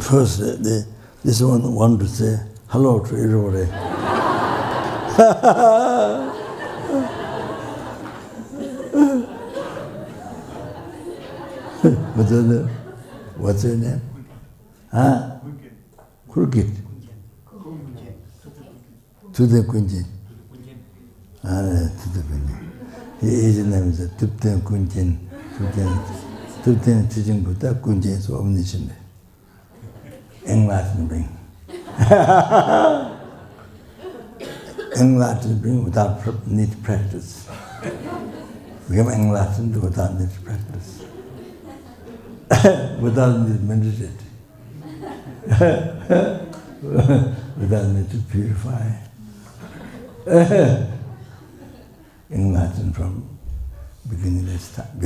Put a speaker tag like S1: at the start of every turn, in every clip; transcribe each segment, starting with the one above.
S1: First, this one wanted to say hello to everybody. What's your name? Huh? Kurkit. To the Kunjin. To the Kunjin. His name is Tupten Kunjin. Tupten teaching Buddha Kunjin is omniscient. Enlightened being. Enlightened being without need practice. Become enlightened without need practice. Without need to meditate. Without need to purify. Enlightened from beginningless time.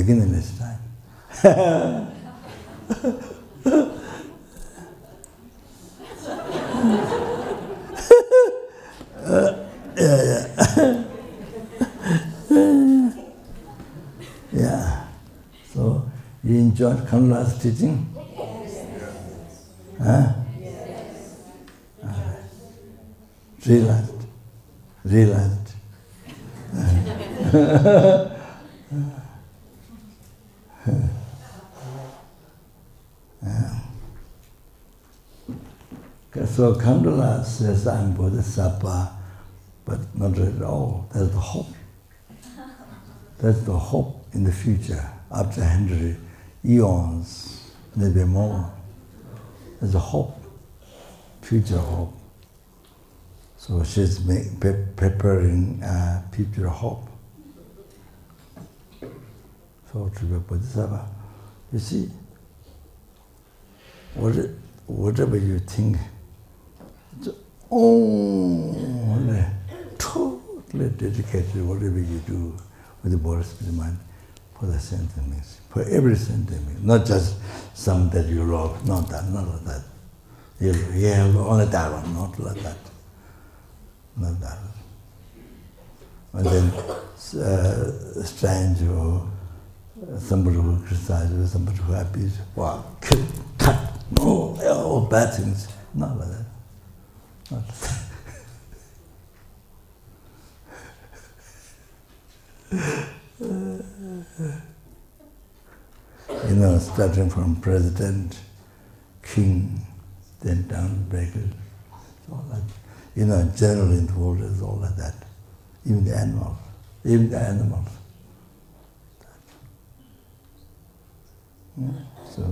S1: Yeah. So you enjoyed Khunu Lama's teaching? Yes. Huh? Yes. Realized. So Khunu Lama says, I'm bodhisattva, but not at all. That's the hope. That's the hope in the future, after 100 eons, maybe more. There's a hope, future hope. So she's preparing future hope. So to be bodhisattva, you see, whatever you think, it's only totally dedicated, whatever you do with the bodhisattva mind, for the sentient beings, for every sentient being, not just some that you love, not like that. You have only that one, not like that. Not that. And then strange or somebody who criticizes, somebody who happy, wow, kill, cut, no, all bad things. Not like that. Not like that. You know, starting from president, king, then down breakers, all that. You know, general in the world is all like that. Even the animals. So,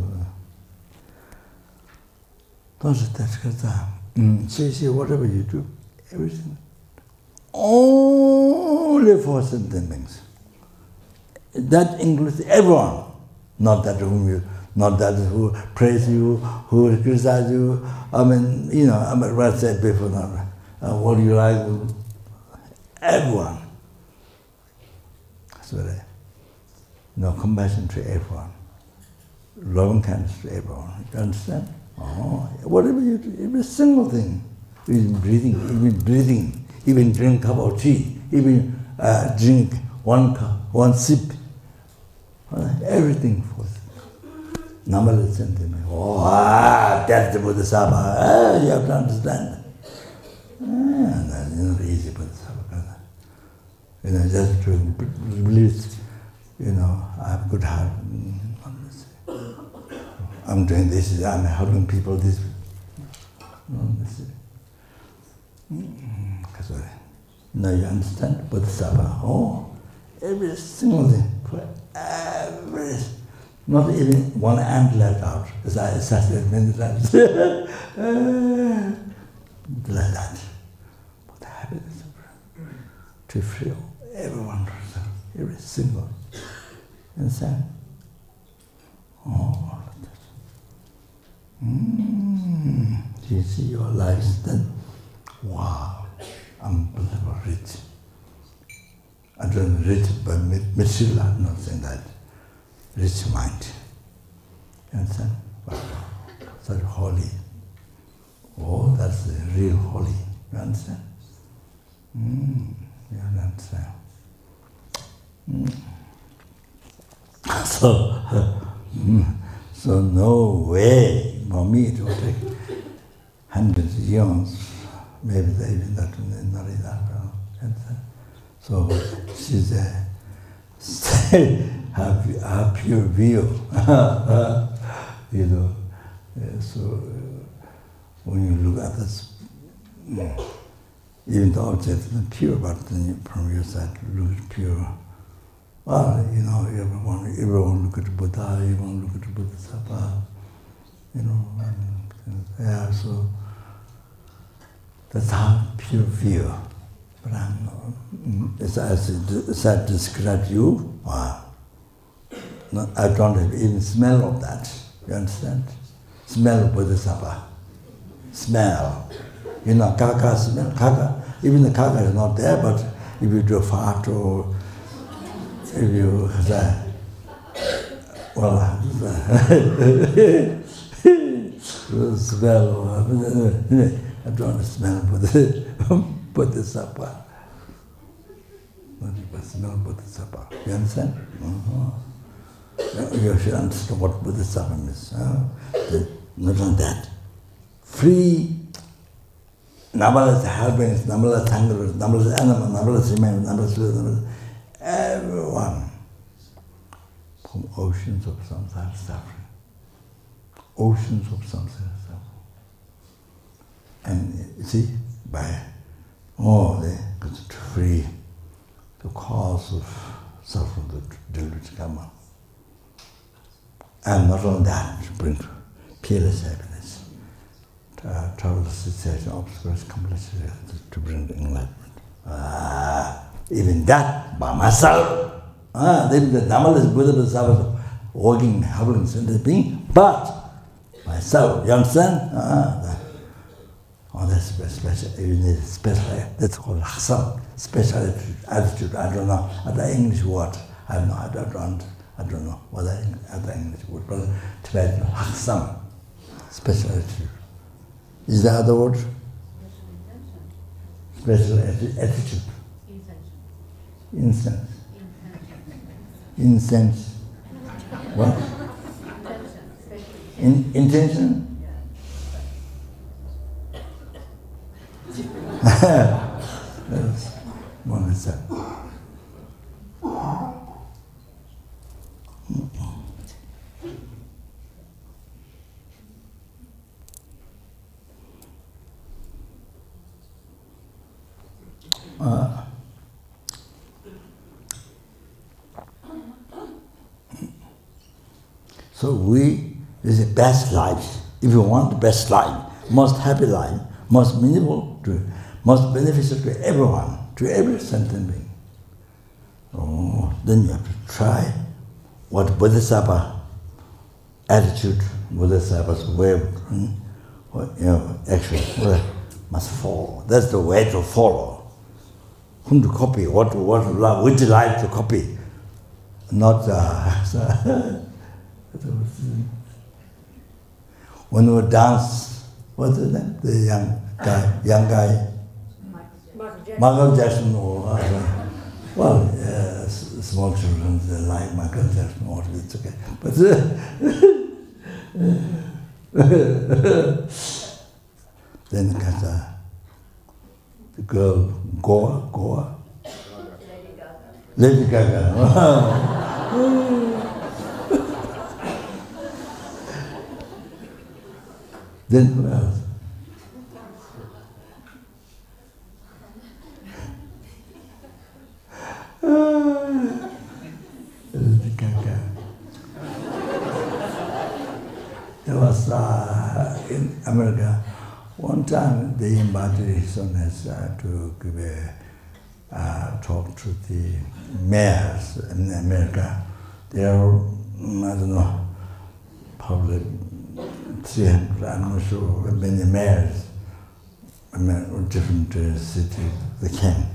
S1: say whatever you do, everything, only for sentient beings. That includes everyone, not that who praise you, who criticize you. I mean, you know, what I said before now. What do you like? Everyone. So no compassion to everyone. Loving kindness to everyone. You understand? Oh, whatever you do, every single thing. Even breathing, even drink a cup of tea, even drink one sip. Everything for numberless sentiment. Oh, that's the bodhisattva. You have to understand. That's not easy bodhisattva. You know, just to release, you know, I have a good heart. I'm doing this, I'm helping people this. Now you understand bodhisattva. Oh, every single thing, for every, not even one ant left out, as I said many times. Like that. But the happiness to free everyone, every single. Understand? Oh, like that. You see your lives then, wow, unbelievable rich. I don't rich by material, I'm not saying that. Rich mind. You understand? Wow. Such holy. Oh, that's the real holy. You understand? You understand? So no way for me to take hundreds of years, maybe even not enough. So she's her pure view, you know. So when you look at this, even the object is not pure, but then from your side looks pure. Well, you know, everyone look at Buddha, everyone look at bodhisattva, you know. Yeah, so that's how pure view. But as I described you, I don't have even smell of that. You understand? Smell of bodhisattva. Smell. You know, kaka smell. Kaka, even the kaka is not there, but if you do a fart or if you say, well, smell, I don't smell bodhisattva. Smell bodhisattva. You understand? You should understand what bodhisattva means. Not only that. Free, numberless helpings, numberless tanglers, numberless animals, numberless remains, numberless everyone from oceans of samsara suffering. Oceans of samsara suffering. And you see, by all they get to free the cause of suffering, the deluded karma. And not only that, to bring peerless happiness, travel cessation, obscures, completion, to bring enlightenment. Even that by myself. Then the numberless Buddha working, helping, sentient being, but myself, you understand? That's special, you need special, that's called haksam, special attitude. I don't know, other English word, I don't know what other English word, but Tibetan haksam, special attitude. Is there other word? Special attitude. Incense. Incense. What? Intention? That's one is that. So this is the best life. If you want the best life, most happy life, most meaningful, most beneficial to everyone, to every sentient being. Then you have to try what bodhisattva attitude, bodhisattva's way of, actually must follow. That's the way to follow. Whom to copy, what to love, which life to copy, not. When we dance, what's his name? The young guy, Michael Jackson, or small children they like Michael Jackson, or it's okay. But then the girl Goa, Lady Gaga. Then who else? There was in America, one time they invited his owners to give a talk to the mayors in America. There are, I don't know, probably 300, I'm not sure, many mayors, different cities they came.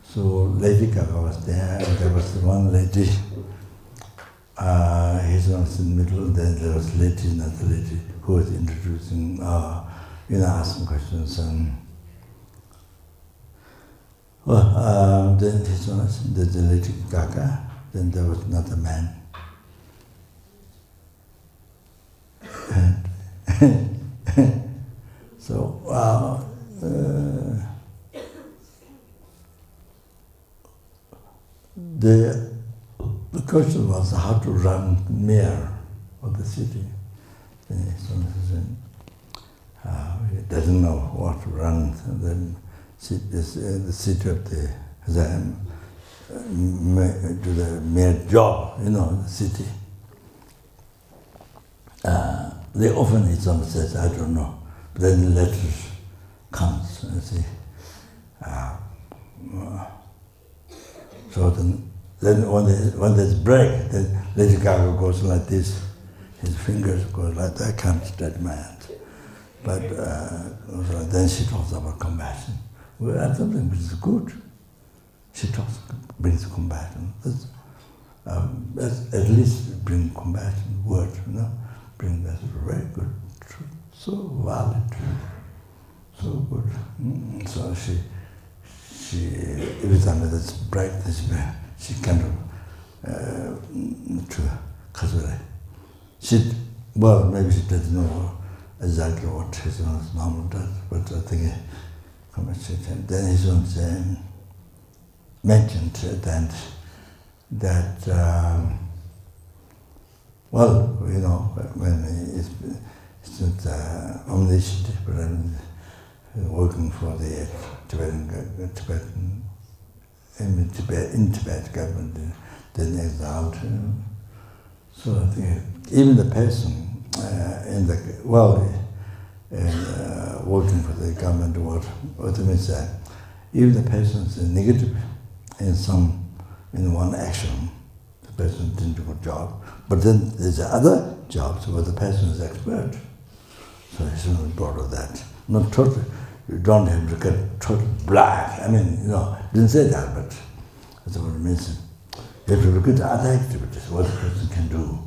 S1: So Lady Gaga was there, and there was one lady, his one was in the middle, then there was another lady who was introducing, asking questions. And then his one was the Lady Gaga, then there was another man. So the question was how to run mayor of the city. He doesn't know what to run the city of the to the mayor job, the city. They often, he says, I don't know. But then the letters comes, you see. So then when there's break, then Lady Gaga goes like this. His fingers go like that. I can't stretch my hand. But then she talks about compassion. Well, that's something which is good. She brings compassion. At least bring compassion, word, bring that very good, so valid, so good. So she every time that's bright, she kind of to Kasure. Well, maybe she doesn't know exactly what his own normal does, but I think then his own mentioned that when it's not omniscient, but I'm working for the in Tibet government, then exiled. So I think even the person working for the government, what means that even the person is negative in one action, the person didn't do a good job. But then there's other jobs where the person is expert. So he shouldn't have brought of that. Not totally, you don't have to get totally black. Didn't say that, but that's what it means. You have to look at the other activities, what the person can do.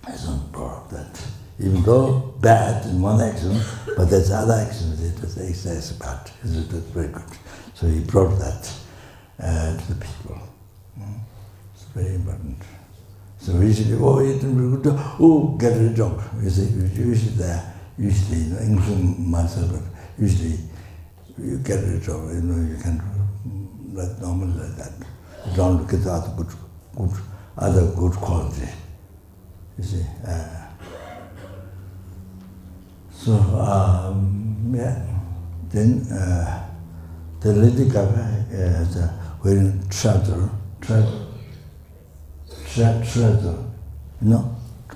S1: I don't brought that. Even though bad in one action, but there's other actions that he says about. That's very good. So he brought that to the people. It's very important. So usually, get a job. You see, usually, including myself, but usually you get a job, you can like normally like that. You don't look at the other good quality. You see. Then the Lady Gaga is wearing trouser,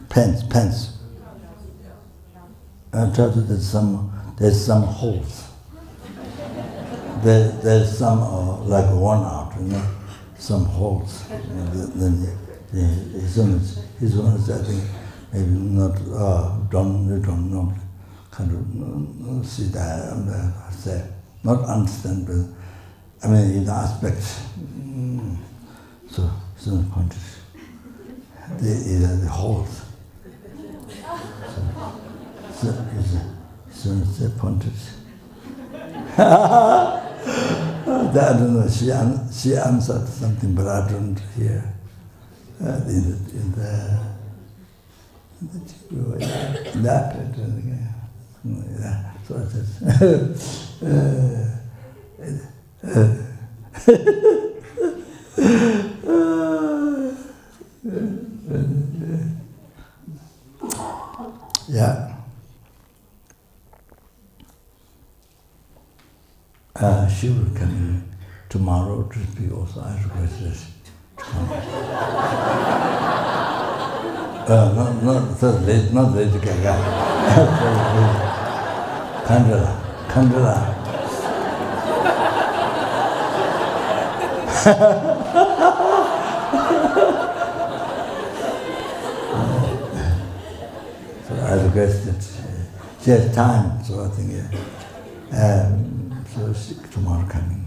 S1: pants. Trouser, there's some holes. There's some like worn out, some holes. Then his one is, I think, maybe not. You don't know. Kind of see that, say, not understand, but in the aspect. So some pointed, the holes. So pointed. I don't know. She answered something, but I don't hear. In that. So I said, she will come in tomorrow to speak also. I requested to come. Not Lady Gaga. Kandala. So I requested. She has time, so I think. So tomorrow coming.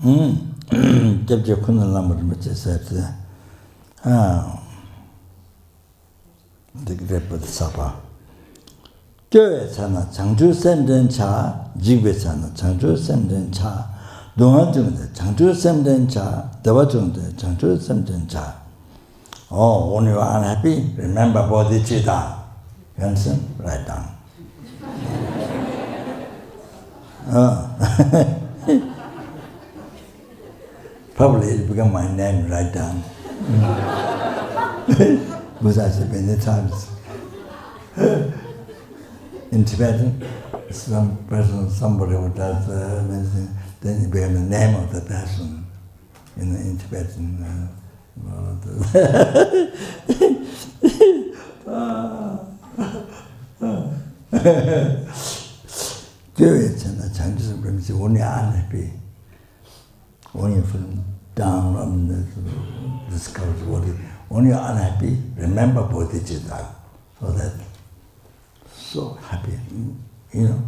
S1: Kyabje Khunu Lama Rinpoche said, the great bodhisattva. Kyoe chana changchu semden cha, jigwe chana changchu semden cha, dunga chungde changchu semden cha, dewa chungde changchu semden cha. Oh, when you are unhappy, remember bodhichitta. You understand? Write down. Probably it become my name, write down. Because I said many times. In Tibetan, somebody who does medicine, then it became the name of the person in Tibetan. When you're unhappy, when you feel down on discouraged, when you're unhappy, remember bodhichitta, so that so happy, you know,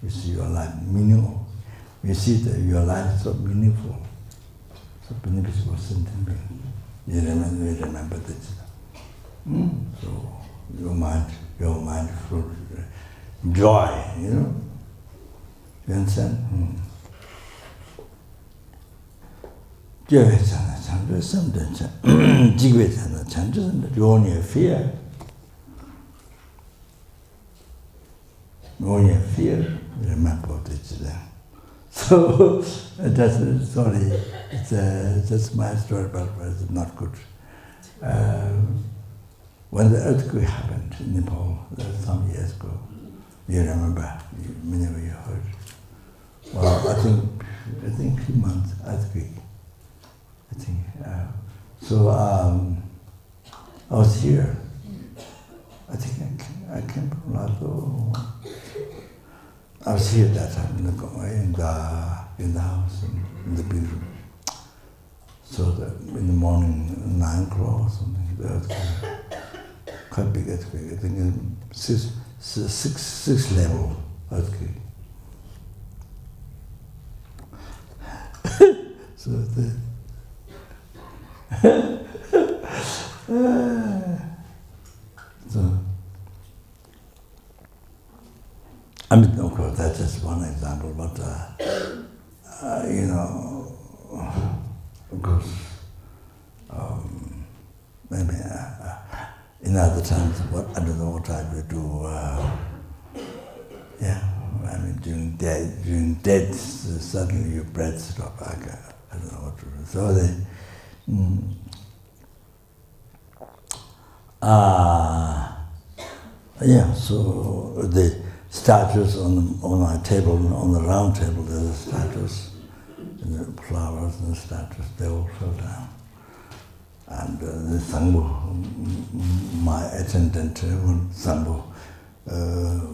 S1: you see your life meaningful. You see that your life is so meaningful, so beneficial, sentient being. You remember this. So your mind full of joy, you know. You understand? Jigwe chana changchu samden cha, jigwe chana changchu samden, yonye fear. When you fear, remember bodhichitta. So that's a story. It's just my story, but it's not good. When the earthquake happened in Nepal some years ago, you remember? Many of you heard. Well, I think 2 months earthquake. I think. So I was here. I think I came from Lato. I was here that time in the house, in the bedroom. So in the morning, 9 o'clock or something, the earthquake, quite big earthquake. I think six level earthquake. So I mean, of course, that's just one example, but, you know, of course, maybe in other times, I don't know what I would do, yeah, I mean, during death, suddenly your breath stops, I don't know what to do. So yeah, so the statues on my table, on the round table, there's the statues, and the flowers and the statues, they all fell down. And the Sangbu, my attendant, Sangbu,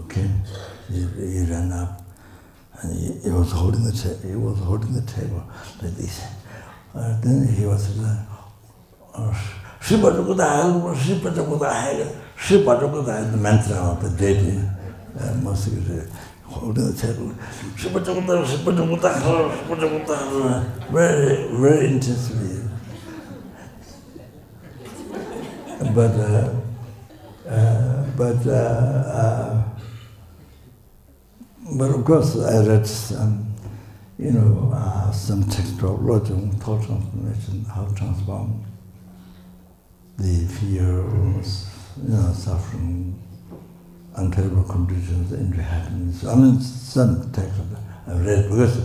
S1: came, he ran up, and he was holding the table like this. Then he was the mantra of the deity, holding the table. Very, very intensely. But of course, I read some, you know, some text of Lojong, thought transformation, how to transform the fear, you know, suffering, unbearable conditions into happiness. I mean, some text I've read because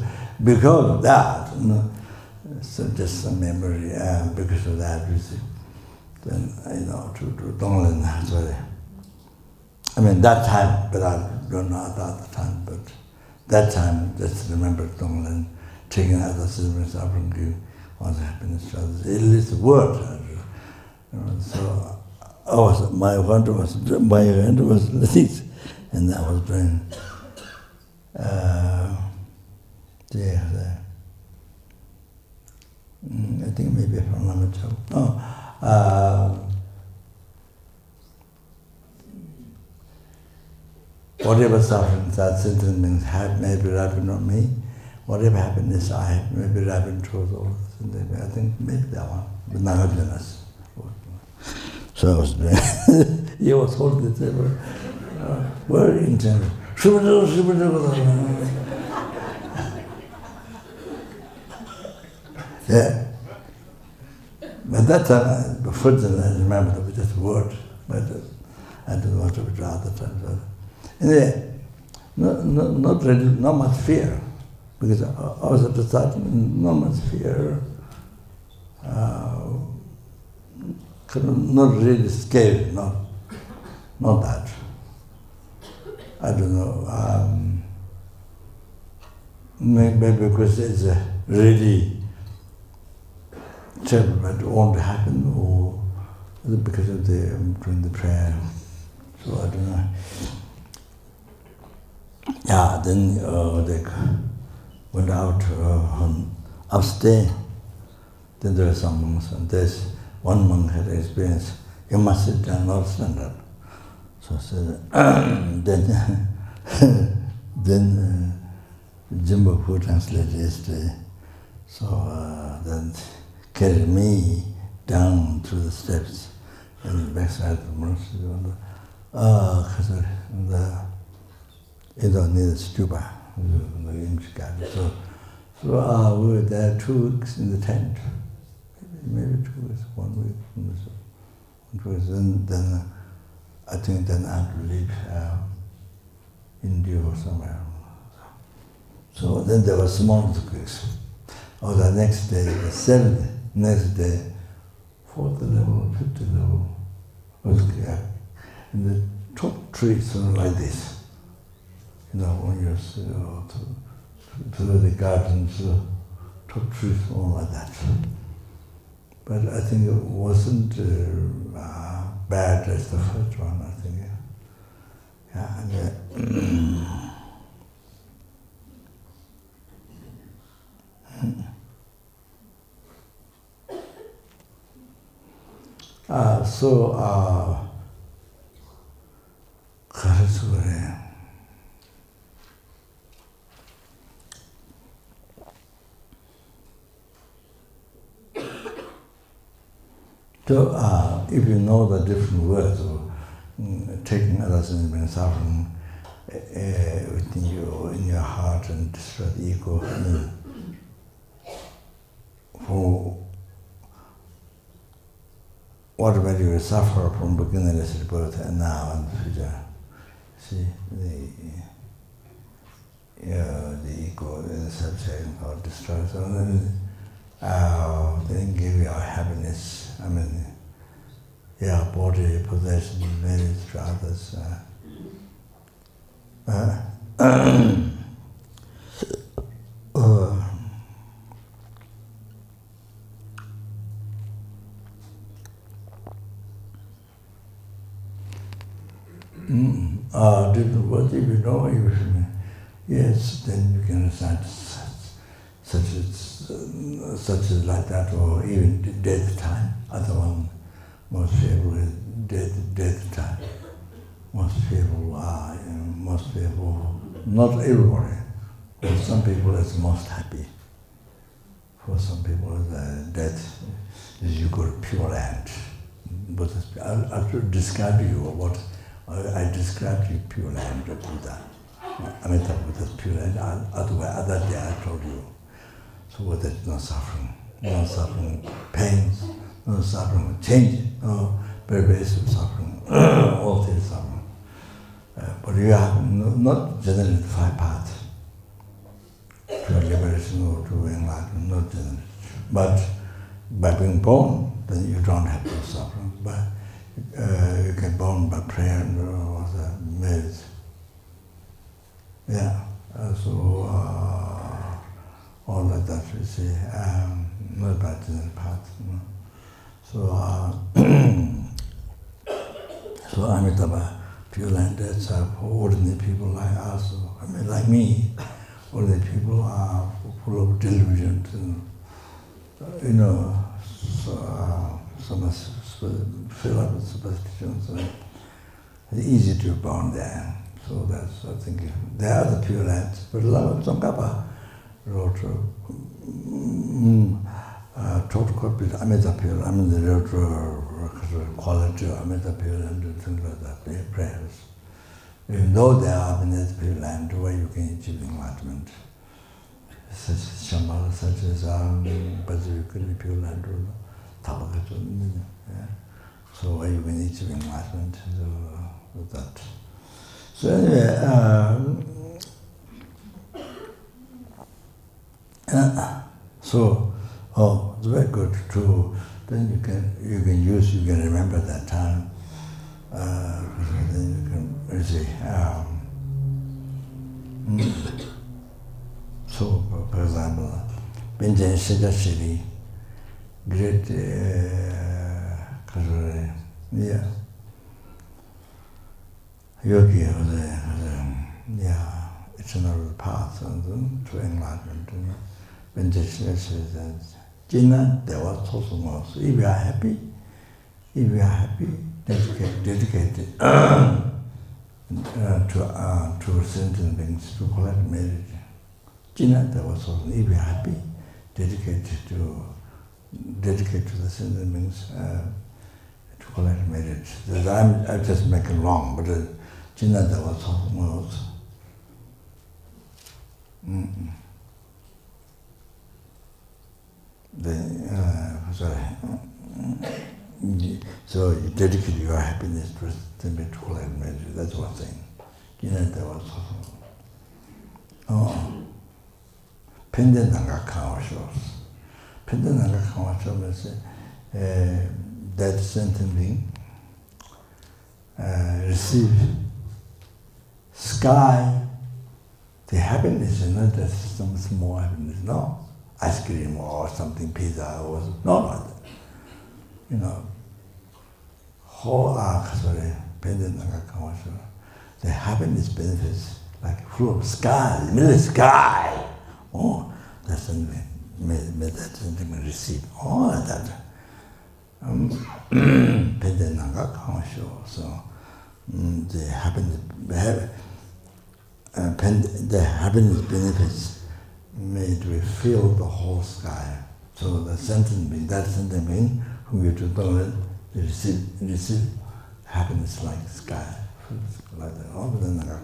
S1: of that, you know, so just some memory. Because of that, you see, then you know, to Tonglen, sorry. I mean that time, but I don't know at that time. But that time, just remember Tonglen taking other silver suffering, give one's happiness to others. It is a word. You know, so my hand was like this, and I was doing I think maybe from Lama Chau. Whatever suffering that sentient beings have, maybe happen on me, whatever happiness I have, maybe rabbit truth or something. I think maybe that one, but nonexistent. So I was doing. He was holding the table, very intense. Yeah. But that time, fortunately, I remember that was just a word, but I don't want to withdraw the time. Anyway, not really, not much fear, because I was at the start, not much fear, not really scared, not that. I don't know, maybe because it's really terrible, but it won't happen, or because of doing the prayer. So I don't know. Yeah, then they went out upstairs. Then there were some monks, and there's one monk had experience. You must sit down, not stand up. So I said, then Jimbo, who translated yesterday, so then carried me down through the steps and the backside of the monastery. You don't need a stupa, so we were there 2 weeks in the tent, maybe 2 weeks, 1 week. Then I think then I had to leave India or somewhere. So then there was small weeks. Oh, the next day, the 7th, next day, 4th level, 5th level, was in the top trees, sort of like this. You know, when you're through the gardens, top trees, all like that. But I think it wasn't bad as the first one, I think. So if you know the different words of taking others and being suffering within you, in your heart, and destroy the ego, for whatever you suffer from beginningless rebirth and now and the future, see, the ego, the self-cherishing or destroy. So then give you happiness. I mean, body, possession, marriage to others. Different words, if you know, yes, then you can recite such as like that, or even death time. Other one, most favorable is death time. Most favorable, not everybody, but some people is most happy. For some people, death is you go to pure land. But I'll describe to you what I described to you pure land of Buddha. Amitabha Buddha's pure land. Other day I told you. So what is no suffering, pains, no suffering, change, no pervasive suffering, all things suffering. But you have not generally the 5 paths to liberation or to enlightenment, not generally. But by being born, then you don't have no suffering. But you get born by prayer and all the merits. All of that we see, not by general paths. So Amitabha, Pure Land, that's for ordinary people like us, like me. Ordinary people are full of delusions, so much fill up with superstitions. So it's easy to be born there. So that's, I think, there are the Pure Lands. But Lama Tsongkhapa, total copy, amidapil, I mean the quality of amidapil and things like that, prayers. Even though there are amidapil land where you can achieve enlightenment, such as Shambhala, such as Bajivika land, so where you can achieve enlightenment, with that. So anyway, it's very good too. Then you can remember that time. Then you can see. So, for example, Panchen Shakya Shri, great yogi of the eternal path to enlightenment. Panchen Shakya Shri says, Jina, there was also more. So if you are happy, dedicated to sentient beings, to collect merit. Jina, there was also, if you are happy, dedicated to the sentient beings, to collect merit. I'm just making wrong, but Jina, there was also more. So you dedicate your happiness to collect merit. That's one thing. There was Pendenanga Kawashos. Pendenanga Kawashos is that sentient being receive sky. The happiness is not just some small happiness, no. Ice cream or something, pizza or no. Whole the happiness benefits like full of sky, middle of sky. Oh, that's something that sentiment receive. All of that. So the happiness benefits made we fill the whole sky. So the sentient being, that sentient being whom you to Tonglen, receive happiness like the sky, like that. All of them are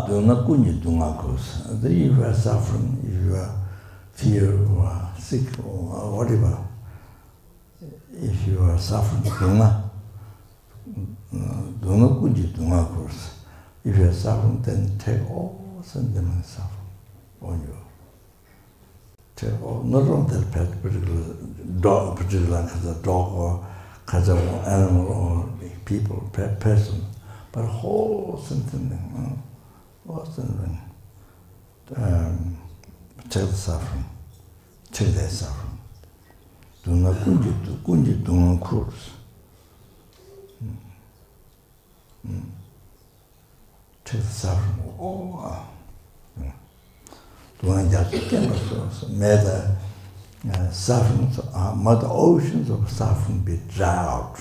S1: do not kunji dungakos. If you are suffering, if you are fear or sick or whatever, if you are suffering, do not kunji dungakos. If you are suffering, then take all sentiment suffering on you. Take all, not only that particular dog or animal or people, person, but whole sentiment, take the suffering, take their suffering. Do not kunji dungakos. Take the suffering. May the sufferings, mother oceans of suffering be dried out.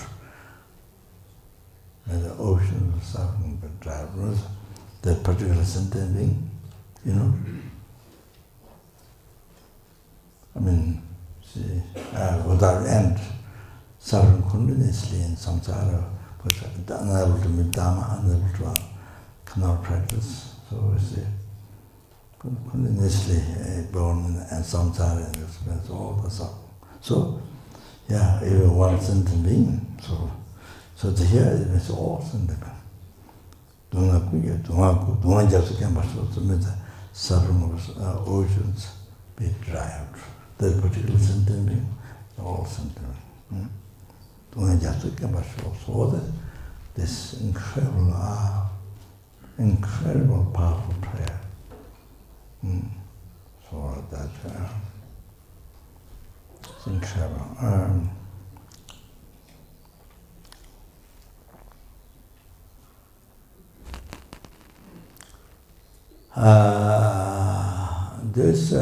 S1: May the oceans of suffering be dried out. That particular sentient being, I mean, see, without end, suffering continuously in samsara, but unable to meet Dharma, unable to cannot practice. So we see, continuously born and samsara and experience all the suffering. So, yeah, even one sentient being. So to hear it is all sentient being. Don't just come back to the suffering of oceans be dry out. That particular sentient being, all sentient being. Don't just come back to all that. This incredible powerful prayer. So that it's incredible. This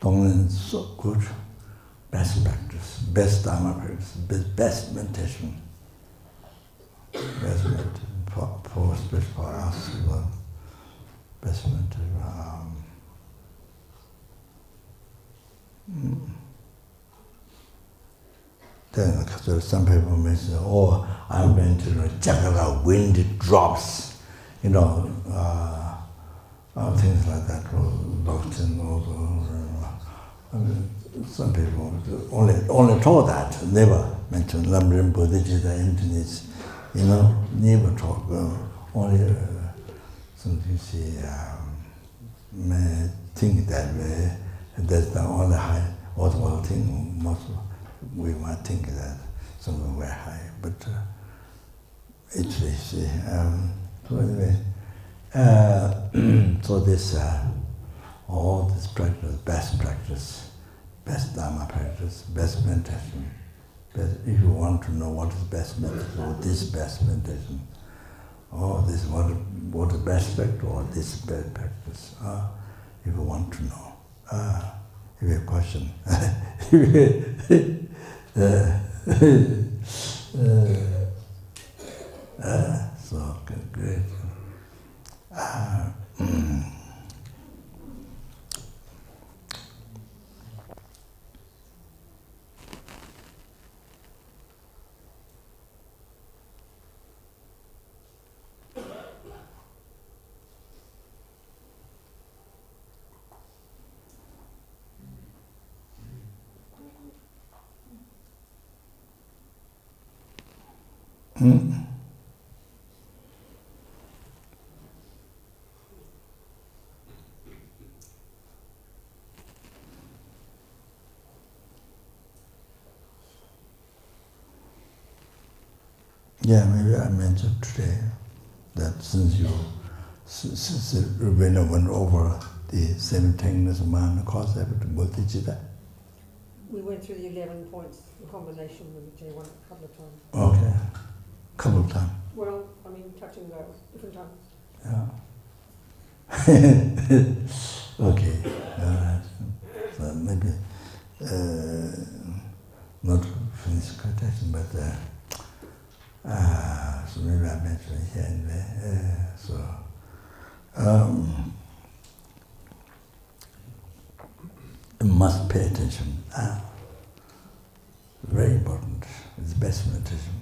S1: Tonglen is so good, best practice, best Dharma practice, best meditation, best meditation. for spirit for us, the best mentor. Then some people may say, oh, I'm going to check it out, wind drops, you know, things like that, or doctrine, or some people only taught that, never mentioned Lam bodhichitta, emptiness, you know, never talk, only some you see may think that way, that's the only high, worthwhile thing, most we might think that something very high, but it's easy. So anyway, so this, all this practice, best Dharma practice, best meditation. If you want to know what is best meditation, or this best meditation, or this what is best practice, or this best practice, if you want to know, if you have a question, so great. Yeah, maybe I mentioned today that since Rubina went over the simultaneous mind concept of bodhichitta.
S2: We went through the 11 points, the combination with the J1 a couple of times.
S1: Okay, couple of times.
S2: Well, I mean, touch and go, different times.
S1: Yeah. Okay, all right. So maybe not finish quotation, but so maybe I mentioned it here and there. So you must pay attention. Very important. It's the best meditation.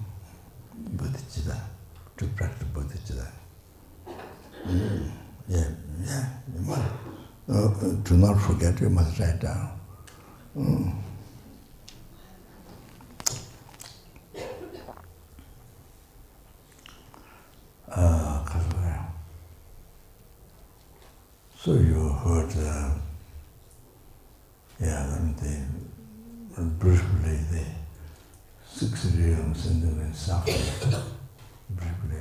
S1: Bodhichitta, to practice bodhichitta. Yeah, you must. Do not forget, you must write down. So you heard, briefly the 6 realms and suffering. Briefly,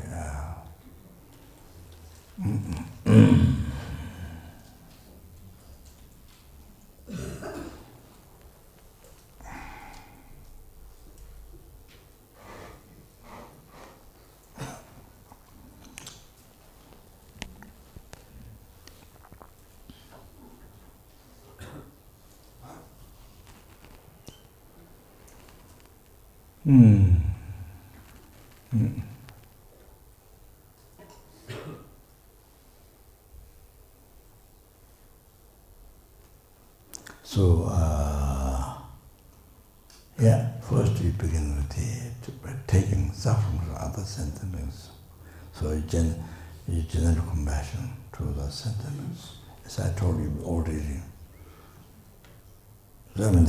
S1: So, first we begin with taking suffering from other sentiments. So you generate compassion to the sentiments, as I told you already. So, I mean,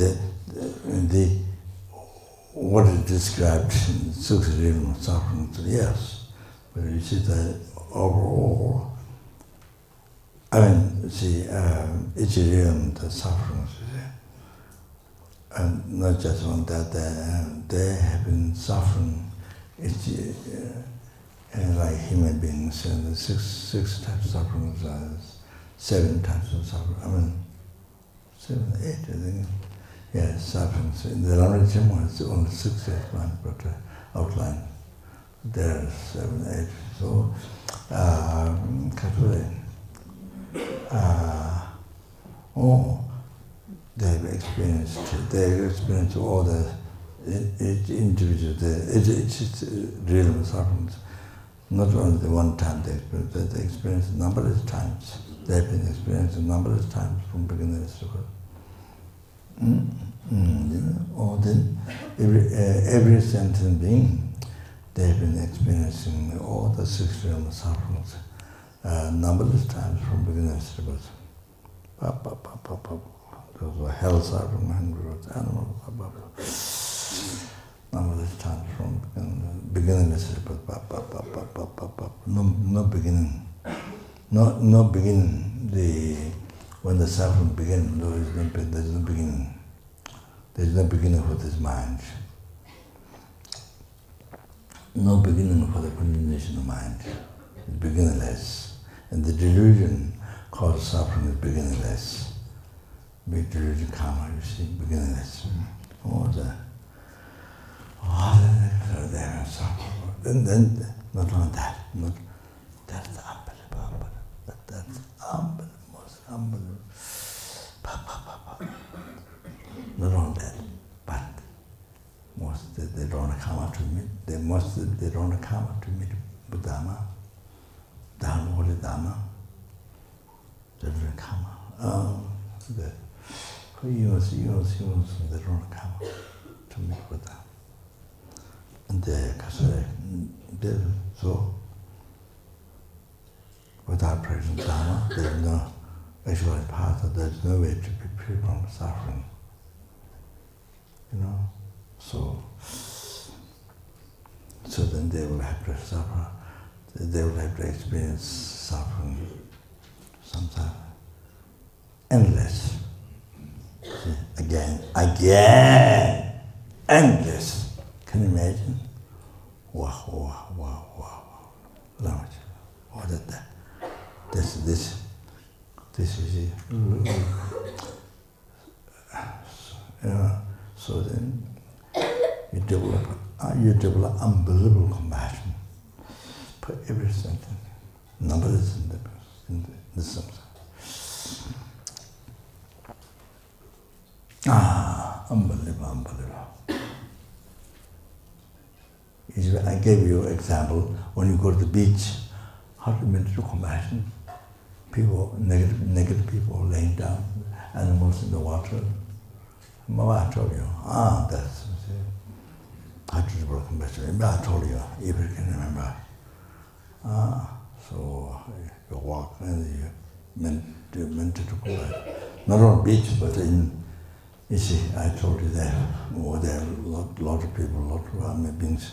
S1: what is described in 6 realms of suffering, yes, but you see that overall, I mean, see, each realm, the sufferings, and not just one that they have been suffering, like human beings, and the six types of sufferings, 7 types of suffering, I mean, 7, 8, I think. Yeah, sufferings. In the Lama Rinpoche, it's only 6 one, but outline. There are 7, 8. So, they've experienced all the each individual, each realm of sufferings. Not only the one time they experience numberless times. They have been experienced numberless times from beginners to or then every sentient being, they have been experiencing all the 6 realm sufferings numberless times from beginners to birth. Those were hell suffering, hungry, animals, numberless times from beginningless to birth. No beginning. No beginning. When the suffering begins, there's no beginning. There's no beginning for this mind. No beginning for the continuation of mind. It's beginningless. And the delusion called suffering is beginningless. Big delusion karma, you see, beginningless. All the there and suffering. Then not only that, that's the unbelievable. That's unbelievable. Unbelievable. Not only that, but most they don't come out to meet. They don't come out to meet Buddha Dharma, Holy Dharma. They don't come out. For years, they don't come out to meet Buddha. And so without present Dharma, there's no actual path, there's no way to be free from suffering. So then they will have to suffer, they will have to experience suffering, samsara, endless. See, again, endless. Can you imagine? Wow. What is that? This is it. So then you develop unbelievable compassion for every sentence. Numberless in the samsara. Unbelievable. I gave you an example when you go to the beach, how to maintain compassion. People, negative people laying down, animals in the water. I told you, that's how to develop compassion. I told you, if you can remember. So you walk and you meditate to compassion. Not on beach, but you see, I told you there are a lot of people, a lot of army beings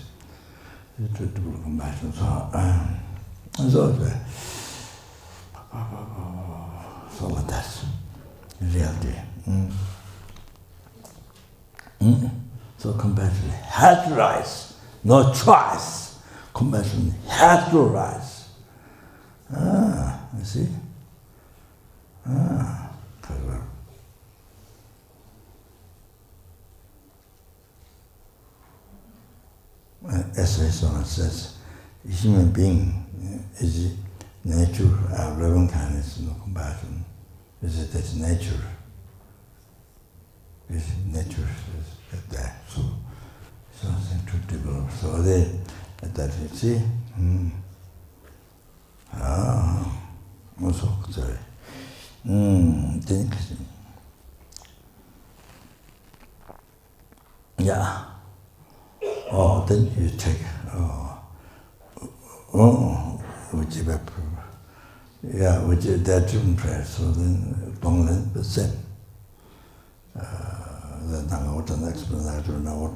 S1: to develop compassion. So like that's reality. So compassion has to rise, no choice. Compassion has to rise. You see? As someone says, human being is nature, loving kindness, compassion. That's nature. Nature is like that. So something to develop. So that you see. Also, sorry. Yeah. Then you take which is that different prayer. So then Tonglen, the same. The explanation what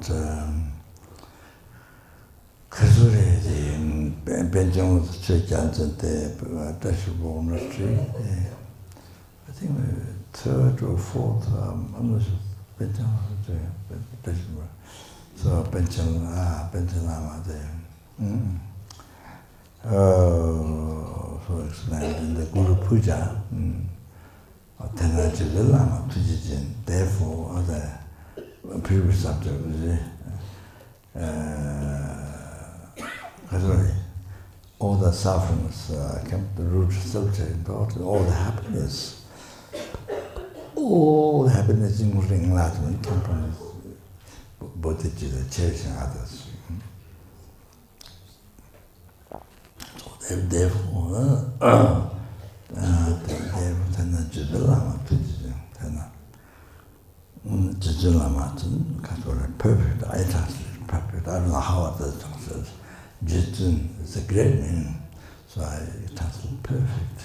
S1: Kasuri, the Panchen Shakya Shri, I think 3rd or 4th, I'm not sure, so Panchen Lama there. So explained in the Guru Puja, Tenaji Lama Tujijin, therefore other previous subject all the sufferings come to the root self-cherishing thought, all the happiness including enlightenment come from bodhichitta, cherishing others. therefore, perfect, I translate perfect. I don't know how others translate. Jitun is a great meaning, so I translate perfect.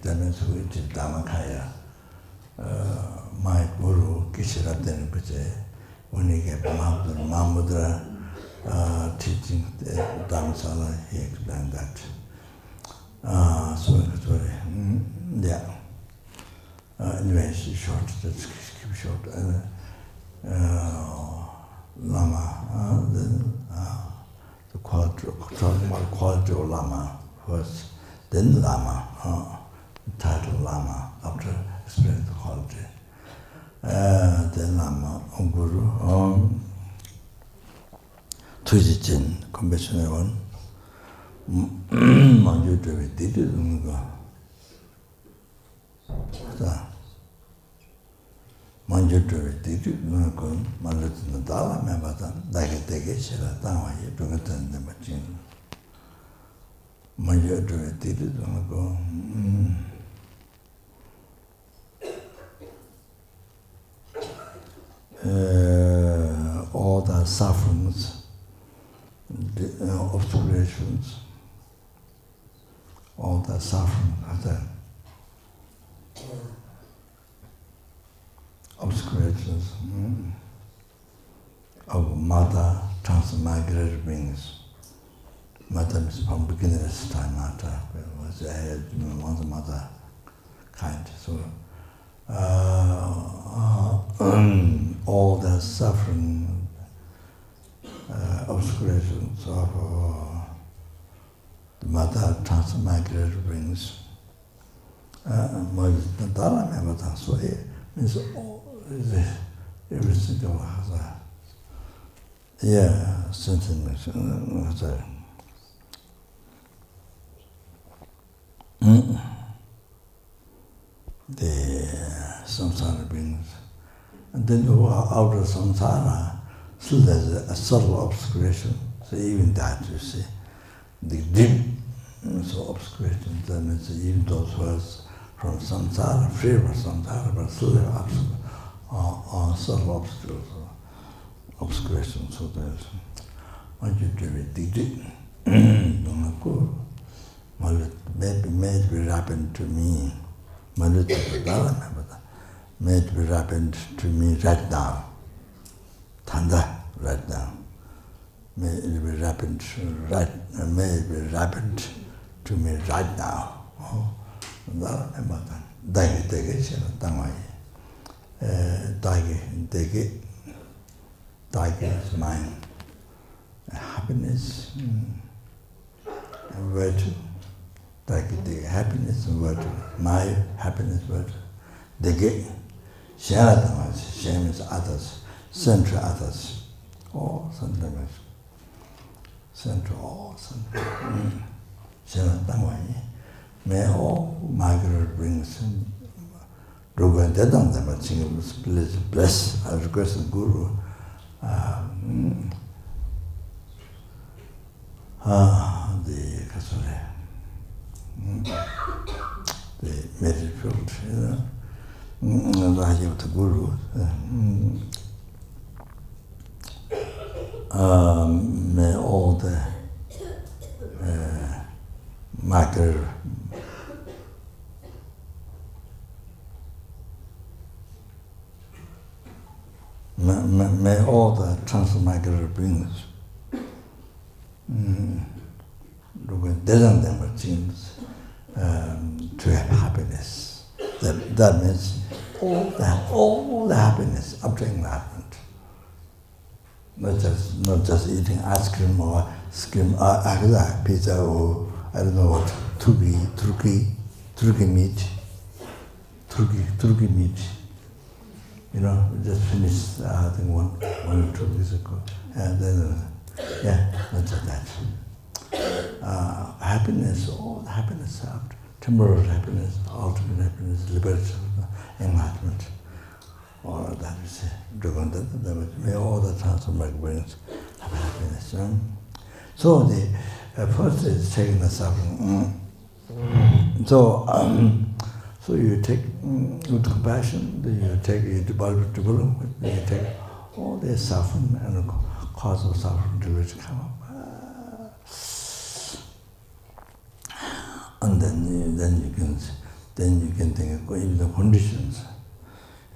S1: That means which is Dhammakaya. My Guru, Kishira Rinpoche, when he gave Mahamudra teaching the Dhammasala, he explained that. Sorry. Yeah. Anyway, it's short, let's keep short. Lama, the quality, talking about quality of Lama first, then Lama, title Lama, after explaining the quality. Then Lama, Guru, Tujichin, conventional one. Manju Devi did it, Manju Devi did it, Malatina Dala, Mabatan, Dagate, Shela, Tawa, Tugatan, the machine. Manju Devi did it, all the sufferings, the obscurations, all the suffering, obscurations of mother transmigrated beings. Mother is from beginningless time matter, was once mother kind. So all the suffering, obscurations of the mother transmigrated beings. The Dharma member, so it means every single has a sentient. The samsara beings. And then out of samsara, still there's a subtle obscuration. So even that, you see, the deep obscuration, that means even those words from samsara, free from samsara, but still there are subtle obscuration. So there's what you do with may it be happened to me. May it be happened to me right now. Tanda, right now. May it be happened to me right now. Dagi is mine. Happiness and virtue. Dagi, happiness and virtue. My happiness, virtue. Dagi, share is others, central others. All central. Central, share may all migrate brings Ruga Dedam them, bless. I request the Guru. The meditate field, Raja of the Guru. May all the matter may all the transmigrated beings doesn't them seems to have happiness. That means all the happiness after enlightenment. Not just eating ice cream or pizza or I don't know what, turkey meat. You know, we just finished, I think, one or 2 weeks ago. And then, not just that. Happiness, all the happiness, temporal happiness, ultimate happiness, liberation, enlightenment, all of that, you see. May all the transformative beings have happiness. So the first is taking the suffering. So you take with compassion, then you take it to development, then you take all the suffering and the cause of suffering to which come up. And then you can think of even the conditions,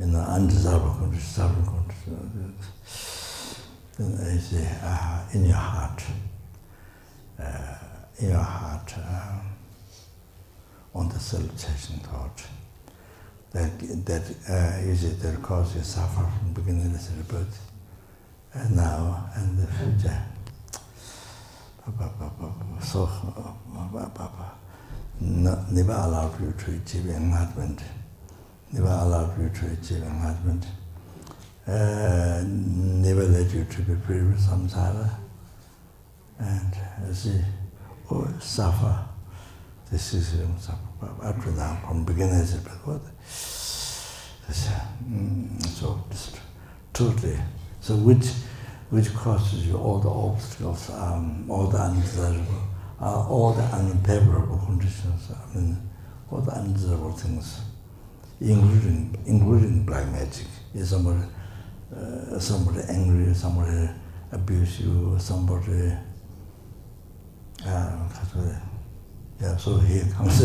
S1: undesirable conditions, suffering conditions. Then I say, in your heart, on the self-cherishing thought, that cause you suffer from beginningless rebirths, and now and the future. So, never allowed you to achieve enlightenment. Never allowed you to achieve enlightenment. Never let you to be free with samsara. And see, suffer. This is up to now, from beginners. So totally. So which causes you all the obstacles, all the undesirable, all the unfavorable conditions. All the undesirable things, including black magic. Is somebody angry, somebody abuse you, somebody. So here comes,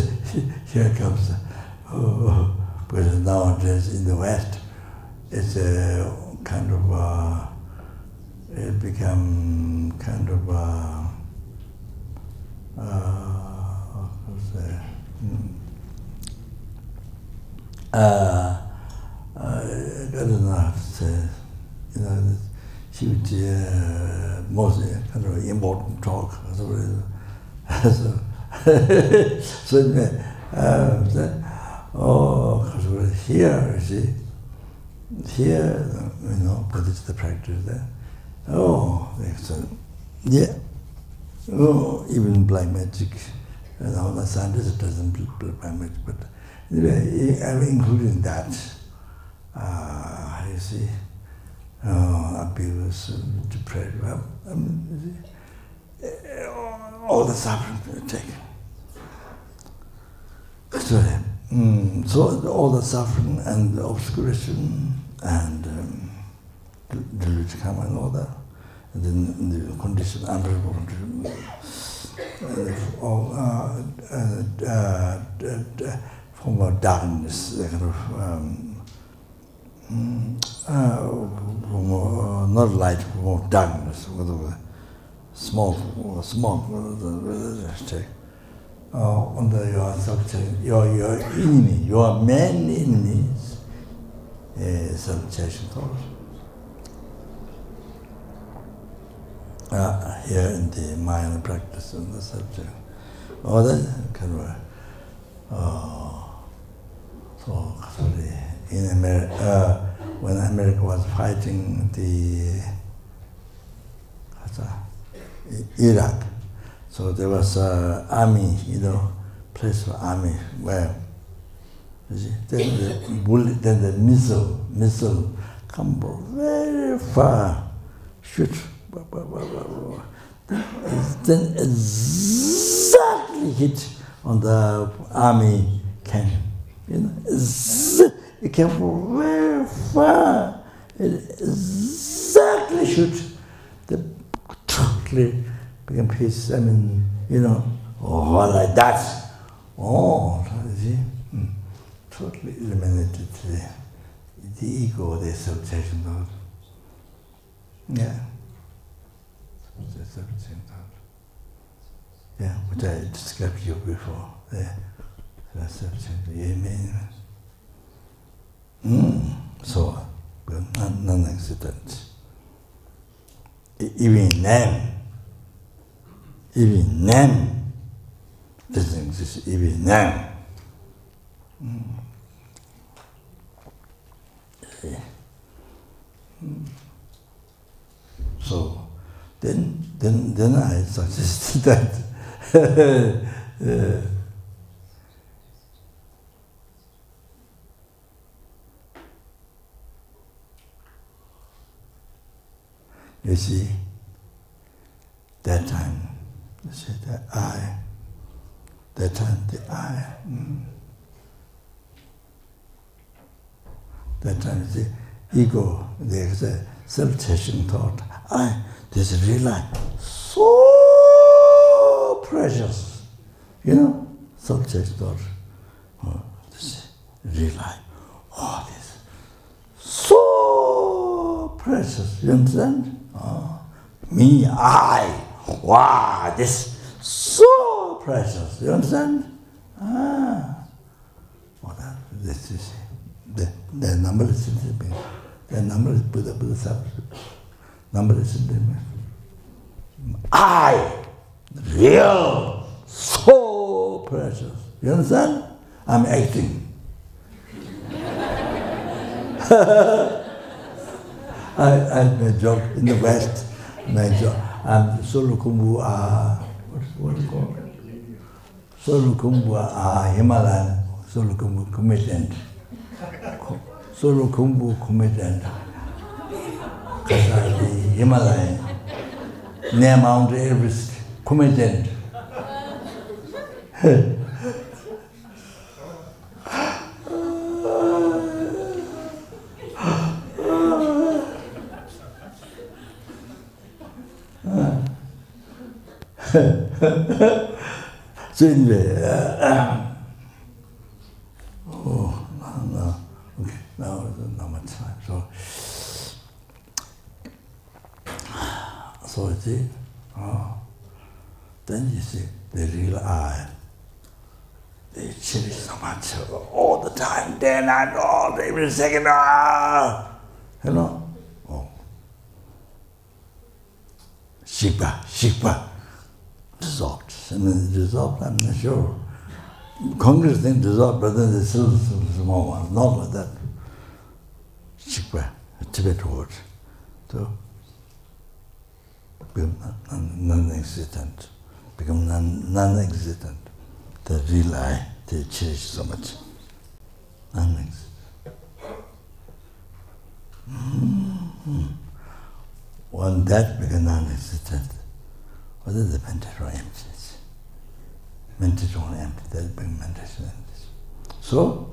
S1: because nowadays in the West, it's a kind of, it become kind of, I don't know how to say, huge, most kind of important talk. Here, you see, here, bodhisattva practice there. Even black magic, the scientist doesn't believe black magic, but anyway, including that, you see, abuse, depression, all the suffering to take. So all the suffering and the obscuration and delusion come and all that, and then the condition, unbearable condition, form of darkness, kind of not light, form of darkness, whatever. Smoke, under your self-cherishing, your enemy, your main enemies, self-cherishing thoughts. Here in the mind practice and the self-cherishing. That kind of, in America, when America was fighting the Iraq. So there was an army, place for army where, then the bullet, then the missile come very far, shoot, then exactly hit on the army cannon. It came from very far, it exactly shoot. Totally become peace. Like that. Totally eliminated the ego, the self-cherishing thought. Yeah. The self-cherishing thought. Yeah, which I described to you before. The self-cherishing. So, nonexistent. Even name doesn't exist, even name. So then I suggested that you see, That time, you see, the I. That time, the I. That time, the ego, there's a self-cherishing thought. This is real life, so precious. You know, self-cherishing thought. Oh, this is real life. Oh, this is so precious. You understand? Oh, me, I. Wow, this so precious. You understand? This is the numberless being. The numberless bodhisattva. Numberless being. I, real, so precious. You understand? I'm acting. I made a joke in the West. I'm solo kumbu what is it called? Solo kumbu Himalayan solo kumbu commitment. Solo kumbu commitment. Because the Himalayan near Mount Everest commitment. So anyway, no. Okay, now there's not much time. So you see, then you see the real I. They cherish so much all the time, day and night, every second. You know. Shikpa. Dissolved. And then dissolved, I'm not sure. Congress thing dissolved, but then there's still small one. Not like that. Shikpa, a Tibet word. So, become non-existent. Become non-existent. The real I, they cherish so much. Non-existent. When that becomes non-existent, what is the mental emptiness? Mental empty, that becomes mental emptiness. So,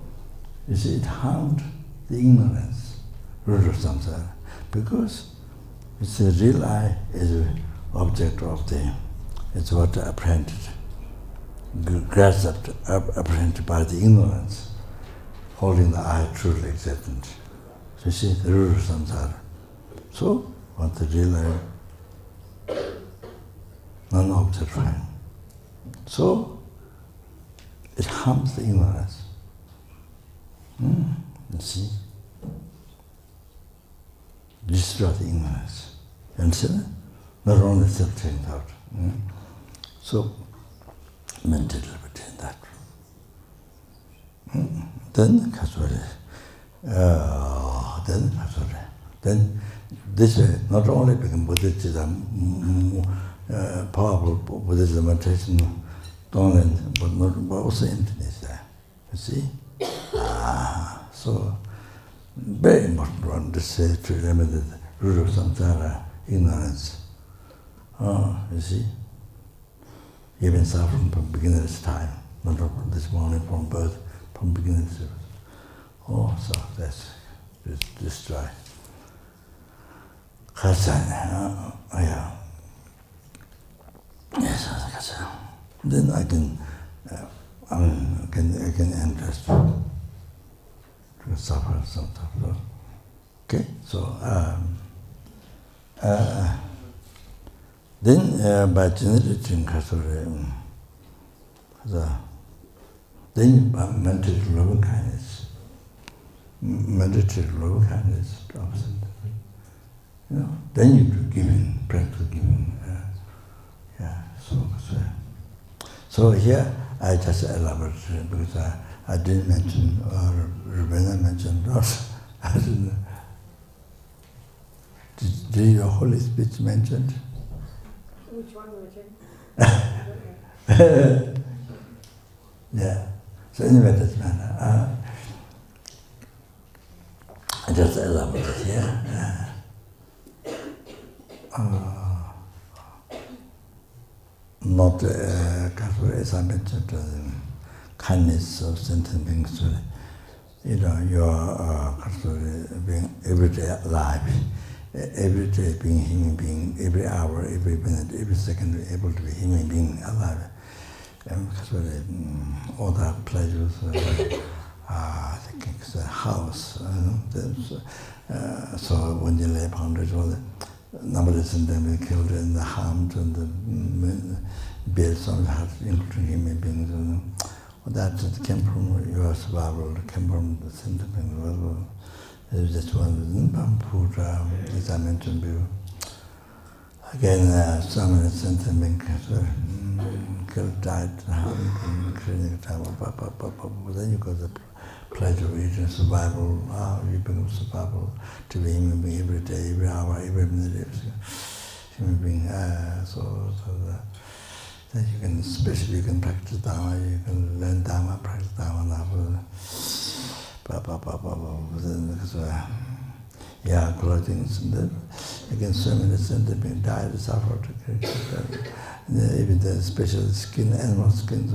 S1: you see, it harmed the ignorance, root of samsara, because it's the real I is an object of it's what apprehended, grasped, apprehended by the ignorance, holding the I truly existent. So you see, the root of samsara. So, what the real I, non-object find. So, it harms the ignorance. You see? Destroy the ignorance. You understand? Not only self-cherishing thought. So, mental liberty in that. Then, then this way, not only become bodhichitta, powerful Buddhist meditation, Tonglen, but also emptiness there. You see? So, very important one to say to remember the root of samsara, ignorance. You see? You've been suffering from beginner's time, not from this morning, from birth, from beginner's time. So that's destroy. Yeah. Yes, then I can enter to suffer some stuff. Okay, so then by generating then by meditative loving kindness, opposite. You know, then you do giving, practical giving. So here I just elaborated because I didn't mention, or Rabina mentioned, or I didn't know. Did your Holy Speech mentioned?
S2: Which one were you?
S1: Yeah. So anyway, that's matter. I just elaborated here. not as I mentioned, kindness of sentient beings. You know, your being everyday life, every day being human being, every hour, every minute, every second, able to be human being alive. And all that pleasures, I think it's a house. So when you lay hundreds, all the numberless and then killed and the harmed and the bears on the heart, including human beings. Well, that came from your survival, came from the sentient beings. There was just one food, as I mentioned before. Again, some of the sentient beings killed, died, harmed, creating time. Then you got the pleasure of eating, survival. You become survival to be human being every day, every hour, every minute, human being. So that you can, especially you can practice Dharma, you can learn Dharma, practice Dharma. Yeah, clothing. Again, so many sentient beings died, suffered, even the special skin, animal skins.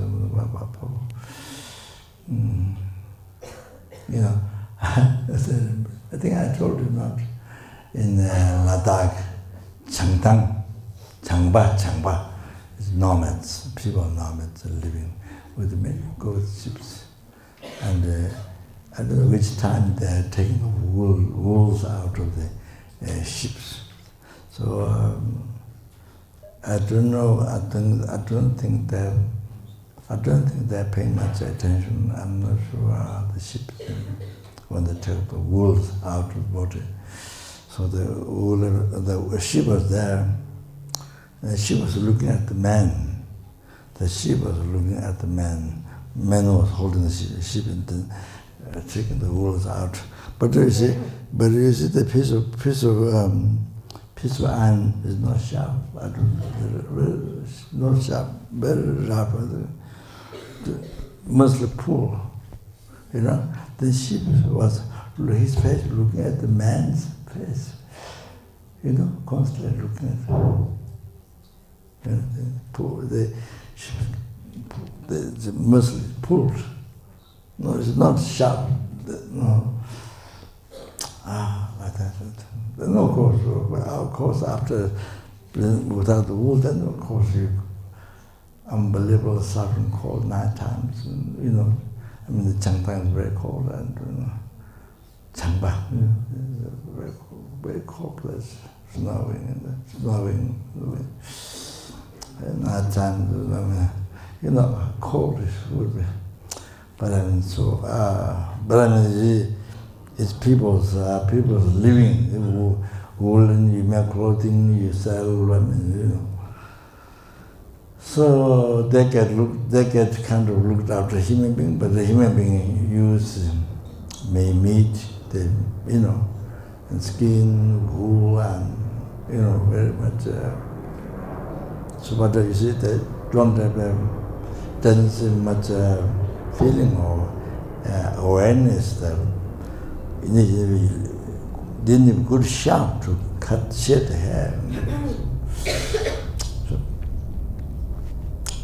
S1: You know, I think I told you not in Ladakh, Changba, it's nomads, people nomads are living with many goat ships, and I don't know which time they're taking wools out of the ships. So I don't know. I don't think they're paying much attention. I'm not sure the ships when they take the wools out of the body. So the ship was there. And she was looking at the man. The ship was looking at the man. Man was holding the ship and then taking the wools out. But you see the piece of iron is not sharp. Not sharp, very sharp. Mostly pull. You know, the ship was his face looking at the man's face. You know, constantly looking at him. You know, the mostly pulled. No, it's not sharp. No. Like that. Then of course, after without the wool, then of course unbelievable suffering cold night times. You know, I mean the Changtang is very cold and Changba, very cold place, snowing. Night times, I mean, you know, cold would be. But I mean, it's people's living. Woolen, you make clothing, you sell. I mean, you know. So they get kind of looked after human being, but the human being use may meat, you know, and skin, wool, and you know, very much. So, but you see, they don't have doesn't seem much feeling or awareness that didn't have good sharp to shed the hair. So,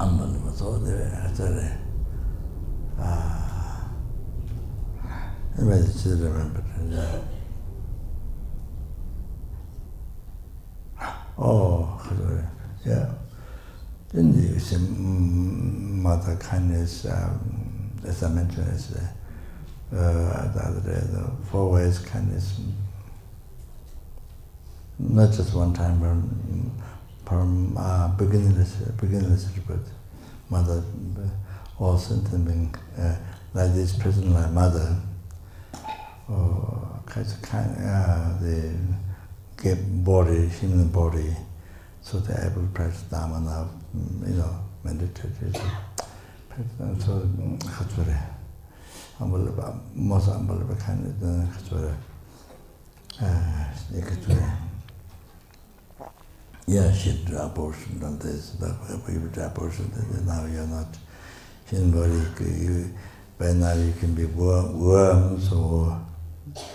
S1: unbelievable. So they anyway, still remember. Yeah. Then you see mother kindness, as I mentioned, is the other day, the 4 ways kindness. Not just one time, but from beginningless rebirth. Mother, all sentient being like this person, like mother, or the get body, human body, so they're able to practice Dharma now, you know, meditate. So that's very unbelievable, most unbelievable kind of thing. Yeah, shit, abortion, and this, that abortion, now you're not human body, by now you can be worms or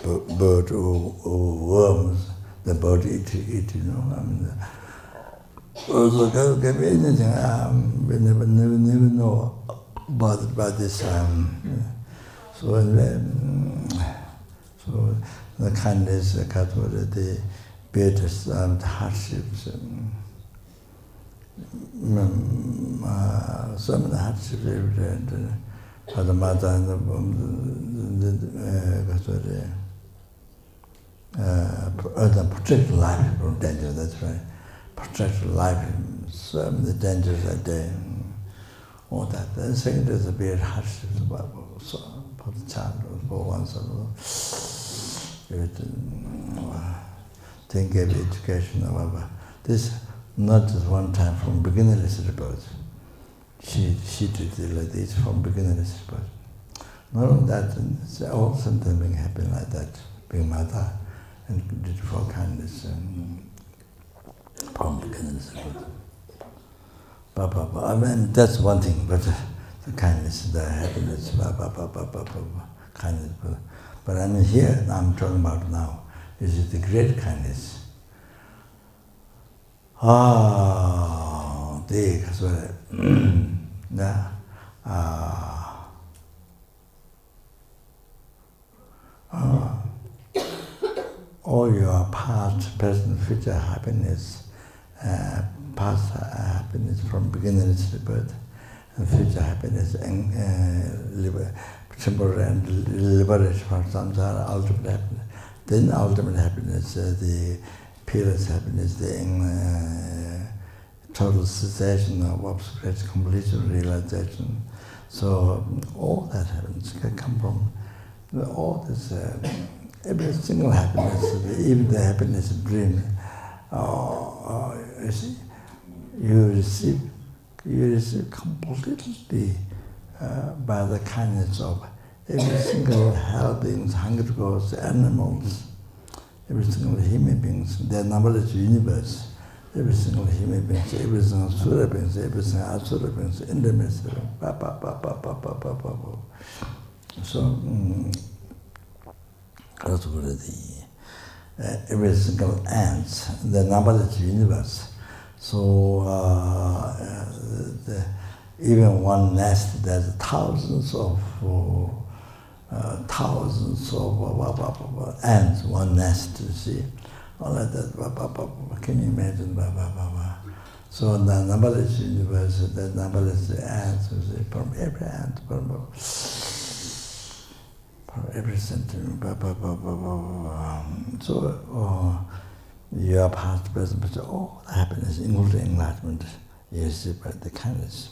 S1: bird or worms, the bird eat, you know, I mean, Also, anything, we never know about this. So the kindness, the beaters, the hardships, some of the hardships, the mother and the protect life from danger. That's right. Protect life. Some of the dangers are there. All that. The second is the beard hardships for the child, for oneself. Think of education, however. This not just one time from beginningless rebirths. She did it like this from beginningless rebirths. Not only that, it's all something being happen like that, being mother and did for kindness from beginningless rebirths. I mean, that's one thing, but the kindness, the happiness, kindness. But I mean, here I'm talking about now is the great kindness. All your past, present, future happiness, past happiness from beginningless rebirth, and future happiness and temporary and liberation from samsara, ultimate happiness. Then ultimate happiness, the peerless happiness, the total cessation of obstacles, completion, realization. So all that happens can come from all this, every single happiness, even the happiness of dream. You see, you receive completely by the kindness of every single hell beings, hungry ghosts, animals, every single human beings, their numberless universe, every single human being, every single sura beings, every single asura beings, in the midst of it. So, every single ants, the numberless universe. So, even one nest, there's thousands of ants, one nest, you see. All of that, can you imagine? So the numberless universe, the numberless ants, you see, from every ant, from every sentient. So your past, present, but all happiness, including enlightenment, you see, by the kindness.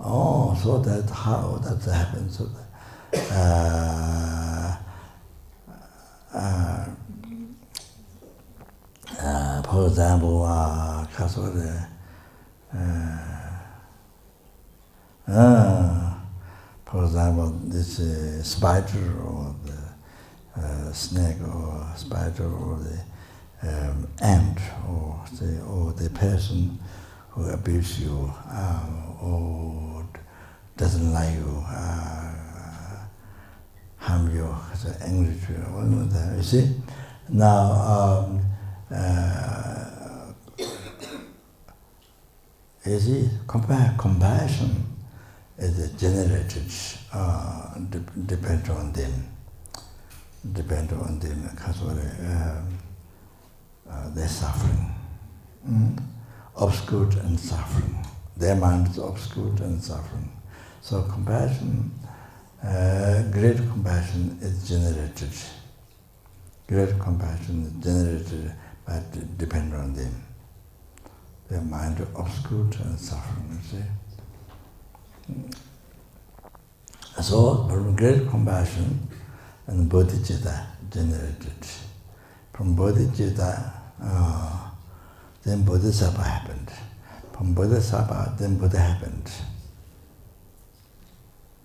S1: Oh, so that how that happens. So for example, for example, this spider or the snake or spider or the ant or the person who abuses you or doesn't like you, harm you, is angry to you. You see? Now, you see, compassion is generated, depend on them, because they're suffering. Obscured and suffering. Their mind is obscured and suffering. So compassion, great compassion is generated. Great compassion is generated, but depend on them. Their mind is obscured and suffering, you see. So from great compassion and bodhichitta generated. From bodhichitta, then bodhisattva happened. From bodhisattva, then Buddha happened.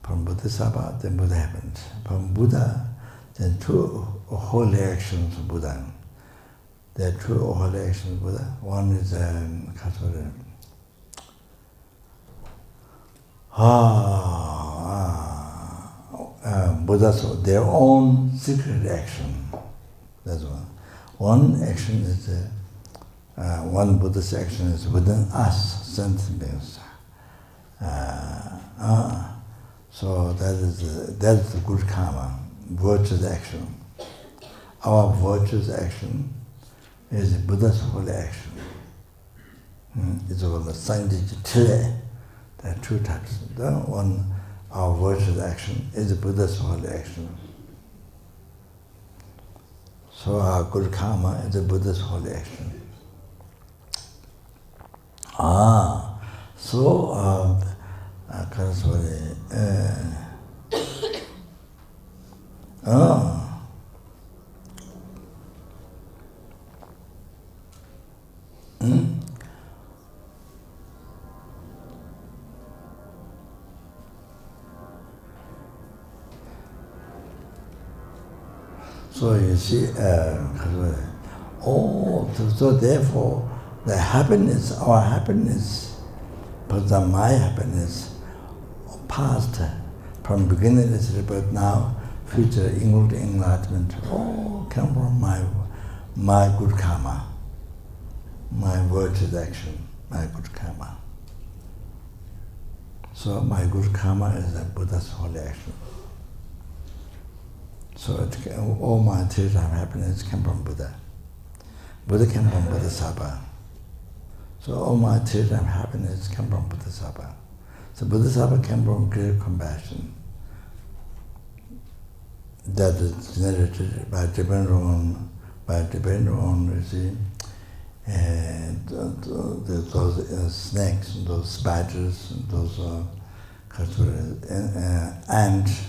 S1: From bodhisattva, then Buddha happened. From Buddha, then two holy actions of Buddha. There are two holy actions of Buddha. One is Buddha's their own secret action. That's one. One action is one Buddhist action is within us, sentient beings. So that is the good karma, virtuous action. Our virtuous action is Buddha's holy action. It's called the sentient. There are two types. The one, our virtuous action, is Buddha's holy action. So our good karma is the Buddha's holy action. So you see, so therefore, the happiness, our happiness, for example, my happiness, past, from beginningless rebirth now, future enlightenment, all come from my good karma, my virtuous action, my good karma. So my good karma is the Buddha's holy action. So all my material happiness come from Buddha. Buddha came from bodhisattva. So all my material happiness come from bodhisattva. So bodhisattva came from great compassion that is generated by depending on you see, and those snakes, and those spiders, and those ants,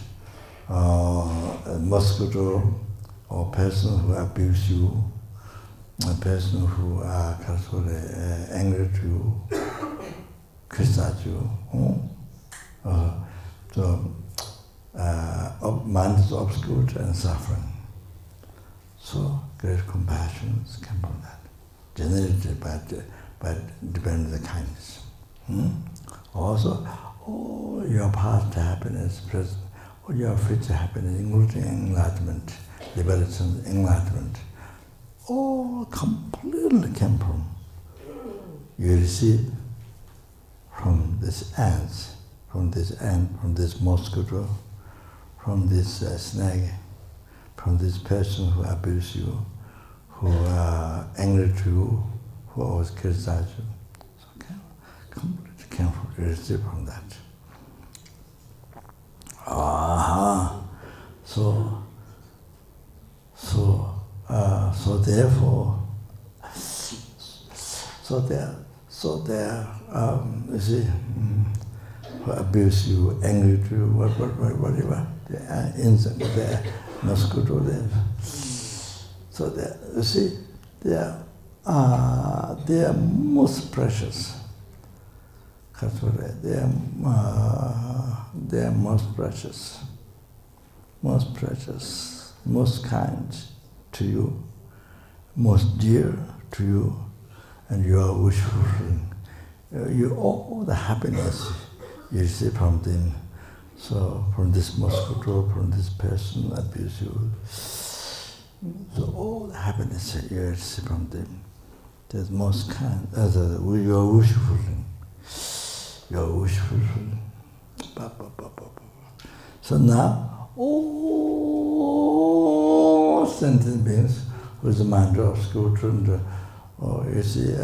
S1: mosquito, or person who abuse you, a person who are angry to you, criticize you. Mind is obscured and suffering. So great compassion comes from that, generated by depending on the kindness. Also, your past happiness, present, or your future happiness, including enlightenment, liberation, enlightenment, all completely came from you receive from this ants, from this ant, from this mosquito, from this snake, from this person who abuse you, who are angry to you, who always criticize you. So completely came from, you receive from that. So there, you see, who abuse you, angry to you, whatever, the insect, the mosquito, there. So there, you see, they are most precious. They are most precious, most kind to you, most dear to you, and you are wish fulfilling. You all the happiness you receive from them. So from this mosquito, from this person abuse you. So all the happiness you receive from them, that's most kind. You are wish fulfilling. You are wish fulfilling. So now all sentient beings whose mind are obscured and you see,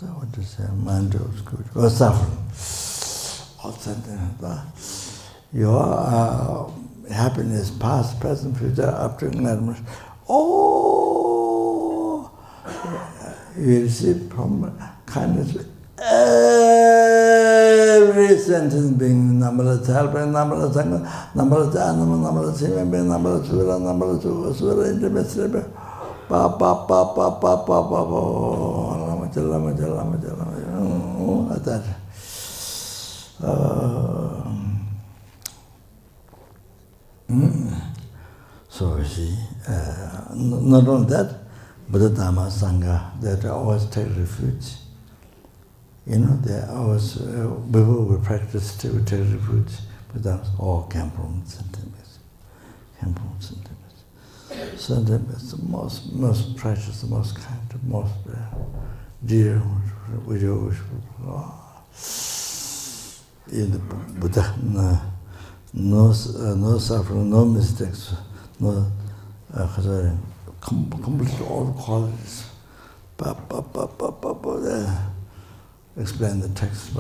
S1: what to say, mind obscured, or suffering. All sentient. Your happiness, past, present, future, up to enlightenment, all you receive from kindness. Every sentient being, numberless helping, numberless animal, numberless human being, numberless sura, intimate, that. So you see, not only that, Buddha Dharma Sangha, that always take refuge. You know, they always, before we practice to take refuge, but that all came from sentiments. sentiment is the most precious, the most kind, the most dear, which in the Buddha, no suffering, no mistakes, no complete all qualities. Explain the text,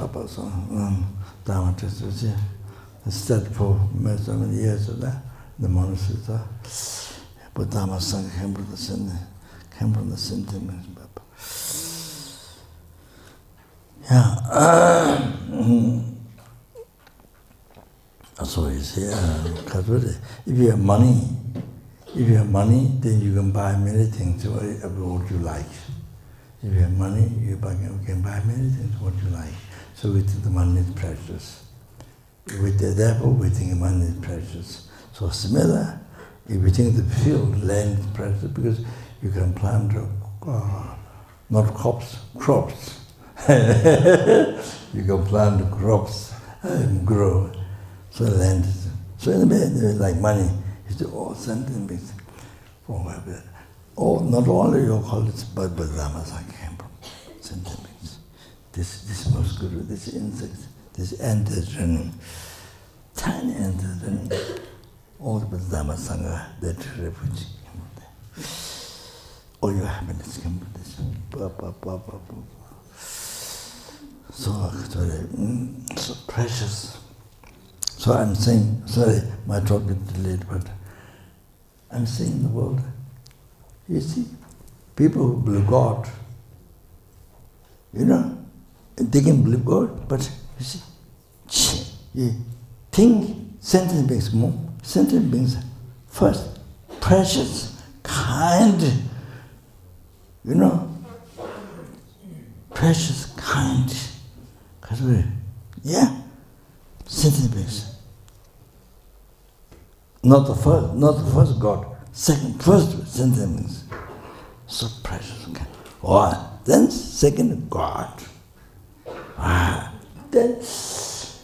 S1: Dharma text, studied for so many years of that, the monastery. But Dharma Sangha came from the sentiments. Yeah. So you see, if you have money, then you can buy many things what you like. If you have money, you can buy many things what you like. So we think the money is precious. Therefore, we think money is precious. So similar, if you think the field, land is precious, because you can plant not crops. You can plant crops and grow. So land is. So anyway, like money, it's all sentient beings. Not only your college, but Dharma Sangha came from sentient beings. This most good, this insect, this ant is running, tiny ant is running. All the Dharma Sangha, that refuge came from there. All your happiness came from this. So precious. So I'm saying, sorry, my talk is delayed, but I'm saying the world. You see, people who believe God, they can believe God, but you see, you think sentient beings more. Sentient beings first, precious, kind, precious, kind. Yeah, sentient beings. Not the first God, first sentient beings. So precious. Then second God. Then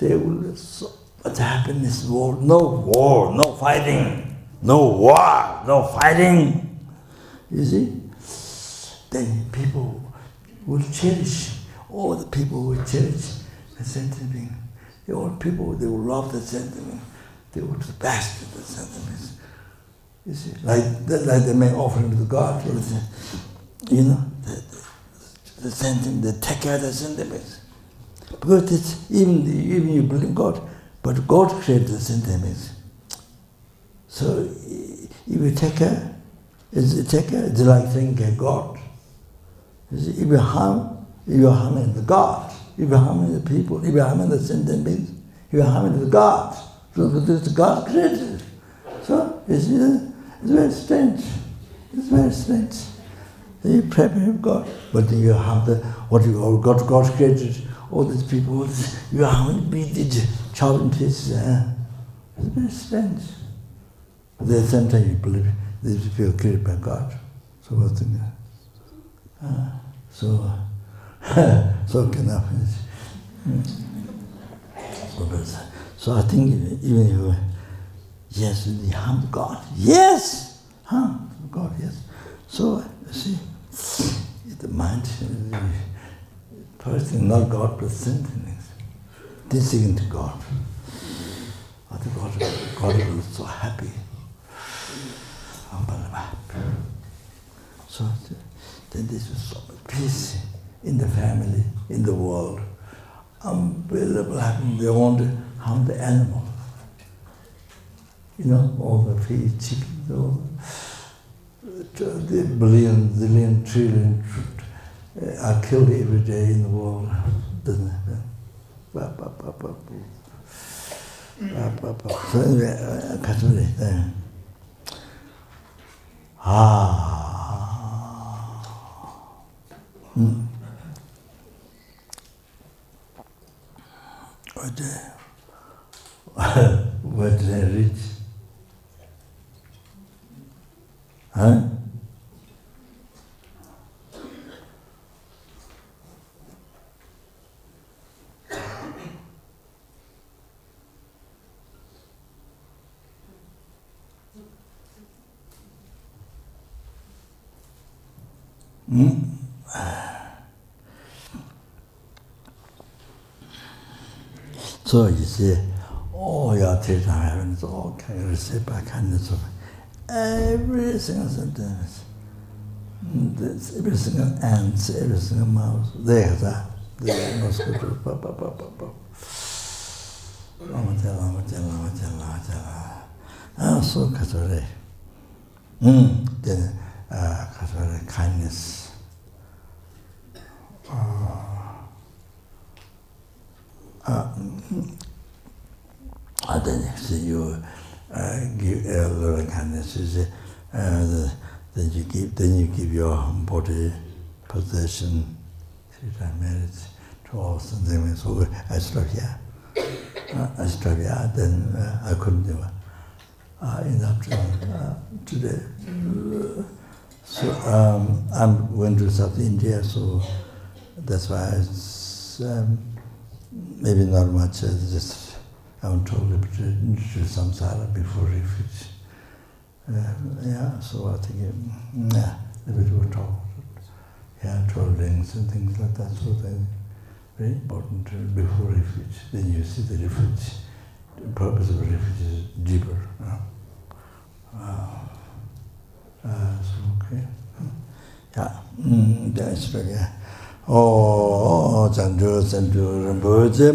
S1: they will so much happiness, no fighting, no war, no fighting. You see? Then people will cherish, all the people will cherish the sentient being. All people, they will love the sentient being. They will do the best of the sentient beings. You see, like they make offering to the God, the sentient, they take care of the sentient beings. Because even you believe God, but God created the sentient beings. So if you take care, it's like thinking God. You see, if you harm, you're harming the God. If you're harming the people, if you're harming the sentient beings, you're harming the God. So this is God created. So it's very strange. It's very strange. You pray for God, but you harm God created. All these people, you harm the child in pieces. It's very strange. But at the same time, you believe these people are created by God. So what's the so can happen. So I think even you, yes, you harm God. Yes, harm God. Yes. So you see, the mind. First thing, not God, but sentience. Then second to God. God will be so happy. So then this is so much peace in the family, in the world. Unbelievable happiness. They want to harm the animal. All the fish, chickens, all the billion, trillion are killed every day in the world. Doesn't happen. So anyway, Where did I reach? Huh? So you see, all your teaching happens, all kind of receive by kindness of every single sentence, every single ant, every single mouse, there's the mosquito, so kasore. Then kasore kindness. Then you give a lot of kindness. Then you give your body possession, marriage to all something. So I struck here. Then I couldn't do it. In the afternoon today. So I'm going to South India, so that's why it's maybe not much. Just I want to introduce samsara before refuge. So I think a bit of talk. 12 rings and things like that. So that's very important before refuge. Then you see the refuge. The purpose of refuge is deeper. So okay. That's right. Oh, Rinpoche,